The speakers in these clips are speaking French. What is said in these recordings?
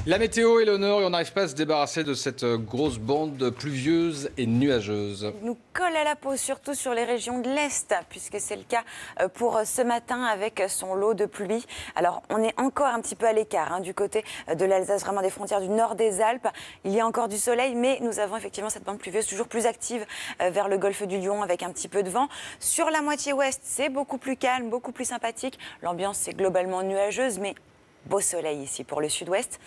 La météo, Éléonore, et on n'arrive pas à se débarrasser de cette grosse bande pluvieuse et nuageuse. Il nous colle à la peau, surtout sur les régions de l'Est, puisque c'est le cas pour ce matin avec son lot de pluie. Alors, on est encore un petit peu à l'écart du côté de l'Alsace, vraiment des frontières du nord des Alpes. Il y a encore du soleil, mais nous avons effectivement cette bande pluvieuse toujours plus active vers le golfe du Lion avec un petit peu de vent. Sur la moitié ouest, c'est beaucoup plus calme, beaucoup plus sympathique. L'ambiance est globalement nuageuse, mais beau soleil ici pour le sud-ouest.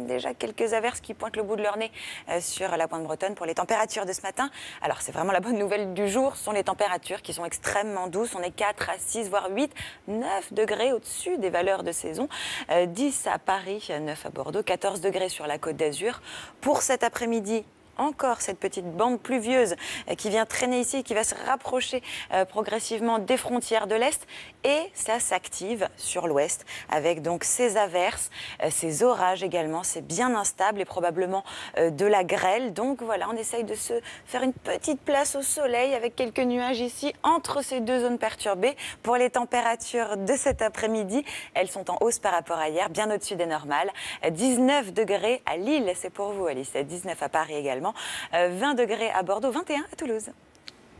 Déjà quelques averses qui pointent le bout de leur nez sur la pointe bretonne pour les températures de ce matin. Alors c'est vraiment la bonne nouvelle du jour, ce sont les températures qui sont extrêmement douces. On est 4 à 6, voire 8, 9 degrés au-dessus des valeurs de saison. 10 à Paris, 9 à Bordeaux, 14 degrés sur la Côte d'Azur. Pour cet après-midi, encore cette petite bande pluvieuse qui vient traîner ici et qui va se rapprocher progressivement des frontières de l'Est. Et ça s'active sur l'Ouest avec donc ces averses, ces orages également. C'est bien instable et probablement de la grêle. Donc voilà, on essaye de se faire une petite place au soleil avec quelques nuages ici entre ces deux zones perturbées. Pour les températures de cet après-midi, elles sont en hausse par rapport à hier, bien au-dessus des normales. 19 degrés à Lille, c'est pour vous Alice, 19 à Paris également. 20 degrés à Bordeaux, 21 à Toulouse.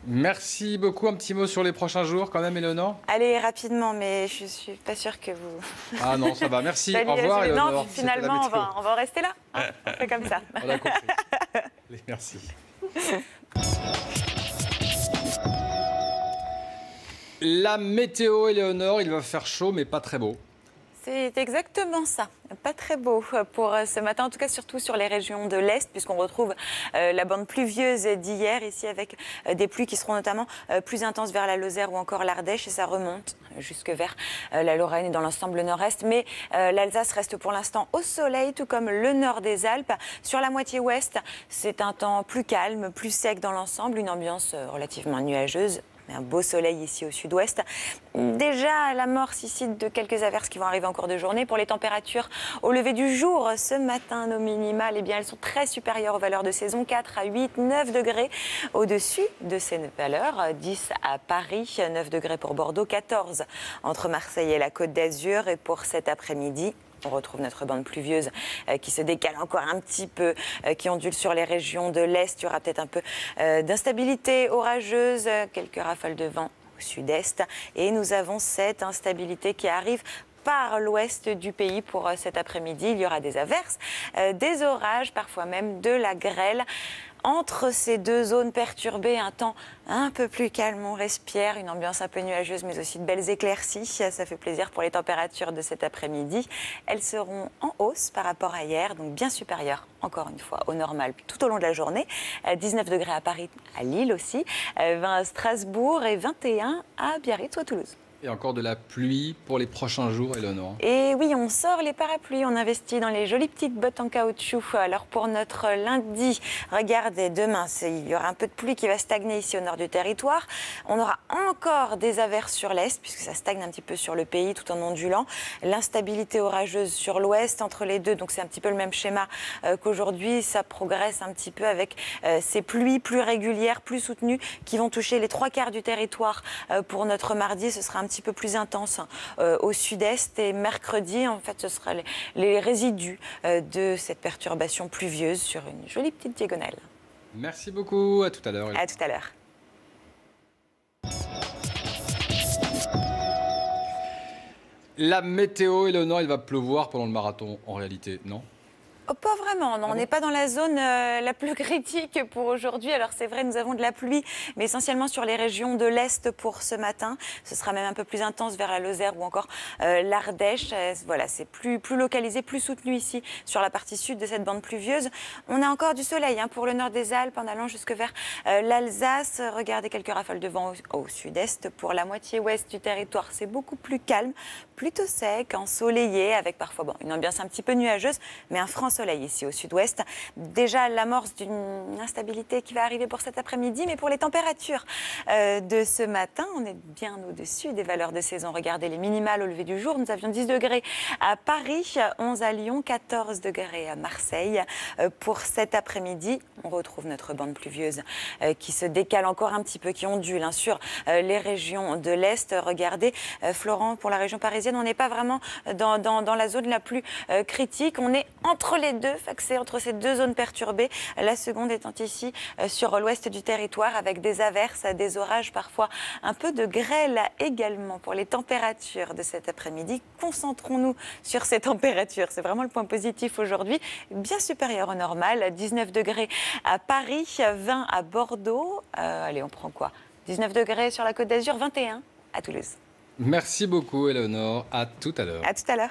Merci beaucoup. Un petit mot sur les prochains jours quand même, Éléonore? Allez, rapidement, mais je suis pas sûre que vous... Ah non, ça va. Merci. Salut, au revoir, Éléonore. non, finalement, on va en rester là. On fait comme ça. On a compris. Allez, merci. La météo, Éléonore, il va faire chaud, mais pas très beau. C'est exactement ça. Pas très beau pour ce matin, en tout cas surtout sur les régions de l'Est, puisqu'on retrouve la bande pluvieuse d'hier, ici avec des pluies qui seront notamment plus intenses vers la Lozère ou encore l'Ardèche, et ça remonte jusque vers la Lorraine et dans l'ensemble nord-est. Mais l'Alsace reste pour l'instant au soleil, tout comme le nord des Alpes. Sur la moitié ouest, c'est un temps plus calme, plus sec dans l'ensemble, une ambiance relativement nuageuse. Un beau soleil ici au sud-ouest. Déjà l'amorce ici de quelques averses qui vont arriver en cours de journée. Pour les températures au lever du jour, ce matin, nos minimales, eh bien, elles sont très supérieures aux valeurs de saison. 4 à 8, 9 degrés au-dessus de ces valeurs. 10 à Paris, 9 degrés pour Bordeaux, 14 entre Marseille et la Côte d'Azur. Et pour cet après-midi, on retrouve notre bande pluvieuse qui se décale encore un petit peu, qui ondule sur les régions de l'Est. Il y aura peut-être un peu d'instabilité orageuse, quelques rafales de vent au sud-est. Et nous avons cette instabilité qui arrive par l'ouest du pays pour cet après-midi. Il y aura des averses, des orages, parfois même de la grêle. Entre ces deux zones perturbées, un temps un peu plus calme, on respire, une ambiance un peu nuageuse, mais aussi de belles éclaircies. Ça fait plaisir pour les températures de cet après-midi. Elles seront en hausse par rapport à hier, donc bien supérieures, encore une fois, au normal tout au long de la journée. 19 degrés à Paris, à Lille aussi, 20 à Strasbourg et 21 à Biarritz ou à Toulouse. Et encore de la pluie pour les prochains jours, Éléonore. Et oui, on sort les parapluies, on investit dans les jolies petites bottes en caoutchouc. Alors pour notre lundi, regardez, demain, il y aura un peu de pluie qui va stagner ici au nord du territoire. On aura encore des averses sur l'est, puisque ça stagne un petit peu sur le pays tout en ondulant. L'instabilité orageuse sur l'ouest entre les deux, donc c'est un petit peu le même schéma qu'aujourd'hui. Ça progresse un petit peu avec ces pluies plus régulières, plus soutenues, qui vont toucher les 3/4 du territoire pour notre mardi. Ce sera un petit peu plus intense au sud-est, et mercredi, en fait, ce sera les résidus de cette perturbation pluvieuse sur une jolie petite diagonale. Merci beaucoup, à tout à l'heure. À tout à l'heure. La météo, Éléonore, il va pleuvoir pendant le marathon, en réalité, non? Oh, pas vraiment, non, on n'est pas dans la zone la plus critique pour aujourd'hui. Alors c'est vrai, nous avons de la pluie, mais essentiellement sur les régions de l'Est pour ce matin. Ce sera même un peu plus intense vers la Lozère ou encore l'Ardèche. Voilà, c'est plus localisé, plus soutenu ici sur la partie sud de cette bande pluvieuse. On a encore du soleil pour le nord des Alpes en allant jusque vers l'Alsace. Regardez, quelques rafales de vent au sud-est. Pour la moitié ouest du territoire, c'est beaucoup plus calme, plutôt sec, ensoleillé, avec parfois une ambiance un petit peu nuageuse, mais un franc soleil soleil ici au sud-ouest. Déjà l'amorce d'une instabilité qui va arriver pour cet après-midi, mais pour les températures de ce matin, on est bien au-dessus des valeurs de saison. Regardez les minimales au lever du jour. Nous avions 10 degrés à Paris, 11 à Lyon, 14 degrés à Marseille. Pour cet après-midi, on retrouve notre bande pluvieuse qui se décale encore un petit peu, qui ondule sur les régions de l'Est. Regardez, Florent, pour la région parisienne, on n'est pas vraiment dans la zone la plus critique. On est entre les deux, c'est entre ces deux zones perturbées. La seconde étant ici sur l'ouest du territoire avec des averses, des orages, parfois un peu de grêle également. Pour les températures de cet après-midi, concentrons-nous sur ces températures. C'est vraiment le point positif aujourd'hui, bien supérieur au normal. 19 degrés à Paris, 20 à Bordeaux. Allez, on prend quoi ? 19 degrés sur la Côte d'Azur, 21 à Toulouse. Merci beaucoup, Éléonore. À tout à l'heure. À tout à l'heure.